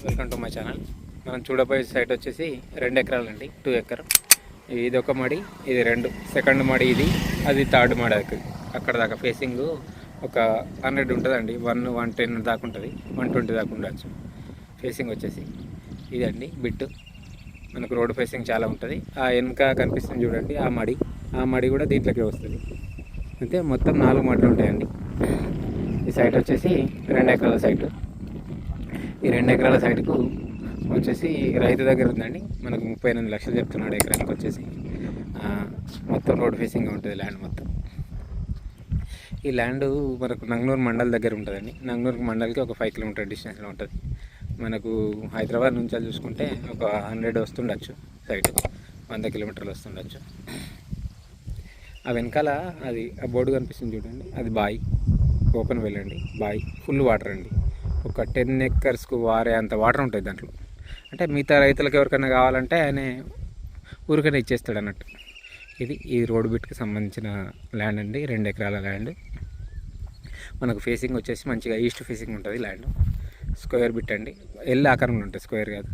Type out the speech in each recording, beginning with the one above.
Welcome to my channel. మనం చూడబోయే site వచ్చేసి 2 ఎకరాలండి, 2 ఎకర్. ఇది ఒక మడి, ఇది 2 సెకండ్ మడి, ఇది అది థర్డ్ మడి. అక్కడ దాకా ఫేసింగ్ ఒక 100 ఉంటుందండి, 110 దాకా ఉంటుంది, 120 దాకా ఉండొచ్చు. ఫేసింగ్ వచ్చేసి ఇదండి బిట్. మనకు రోడ్ ఫేసింగ్ చాలా ఉంటుంది. ఆ వెనుక కనిపిస్తుంది చూడండి, ఆ మడి కూడా దీంట్లోకి వస్తుంది. అయితే మొత్తం 4 మడులు ఉంటాయండి. ఈ సైట్ వచ్చేసి 2 ఎకరాల సైటు. ఈ 2 ఎకరాల సైటుకు వచ్చేసి రైతు దగ్గర ఉందండి. మనకు 38 లక్షలు చెప్తున్నాడు ఎకరానికి వచ్చేసి. మొత్తం రోడ్ ఫేసింగ్గా ఉంటుంది ల్యాండ్ మొత్తం. ఈ ల్యాండ్ మనకు నంగనూరు మండల్ దగ్గర ఉంటుందండి. నంగనూరు మండల్కి ఒక 5 కిలోమీటర్ డిస్టెన్స్లో ఉంటుంది. మనకు హైదరాబాద్ నుంచి చూసుకుంటే ఒక 100 వస్తుండొచ్చు, సైట్ 100 కిలోమీటర్లు వస్తుండొచ్చు. ఆ వెనకాల అది ఆ బోర్డు కనిపిస్తుంది చూడండి, అది బాయ్, ఓపెన్ వెళ్ళండి. బాయ్ ఫుల్ వాటర్ అండి. ఒక 10 ఎకర్స్కు వారే అంత వాటర్ ఉంటుంది దాంట్లో. అంటే మిగతా రైతులకు ఎవరికైనా కావాలంటే ఆయన ఊరికైనా ఇచ్చేస్తాడు అన్నట్టు. ఇది ఈ రోడ్ బిట్కి సంబంధించిన ల్యాండ్ అండి, 2 ఎకరాల ల్యాండ్. మనకు ఫేసింగ్ వచ్చేసి మంచిగా ఈస్ట్ ఫేసింగ్ ఉంటుంది ల్యాండ్. స్క్వేర్ బిట్ అండి, ఎల్ ఆకారంలో ఉంటుంది, స్క్వేర్ కాదు.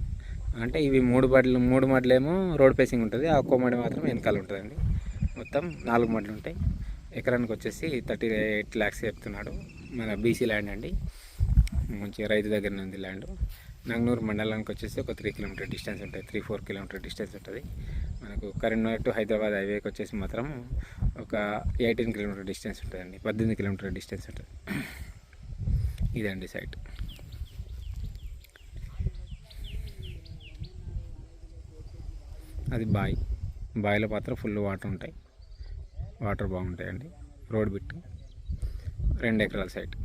అంటే ఇవి 3 మడులేమో రోడ్ ఫేసింగ్ ఉంటుంది, ఆ ఒక్కో మడి మాత్రం వెనకాల ఉంటుందండి. మొత్తం 4 మడులు ఉంటాయి. ఎకరానికి వచ్చేసి 38 lakhs చెప్తున్నాడు. మన బీసీ ల్యాండ్ అండి, మంచిగా రైతు దగ్గరనే ఉంది ల్యాండ్. నంగనూరు మండలానికి వచ్చేసి ఒక 3 కిలోమీటర్ డిస్టెన్స్ ఉంటుంది, 3-4 కిలోమీటర్ డిస్టెన్స్ ఉంటుంది. మనకు కరీంనగర్ టు హైదరాబాద్ హైవేకి వచ్చేసి మాత్రం ఒక 18 కిలోమీటర్ డిస్టెన్స్ ఉంటుందండి, 18 కిలోమీటర్ డిస్టెన్స్ ఉంటుంది. ఇదండి సైట్. అది బాయిలో మాత్రం ఫుల్ వాటర్ ఉంటాయి, వాటర్ బాగుంటాయండి. రోడ్ బిట్ 2 ఎకరాల సైట్.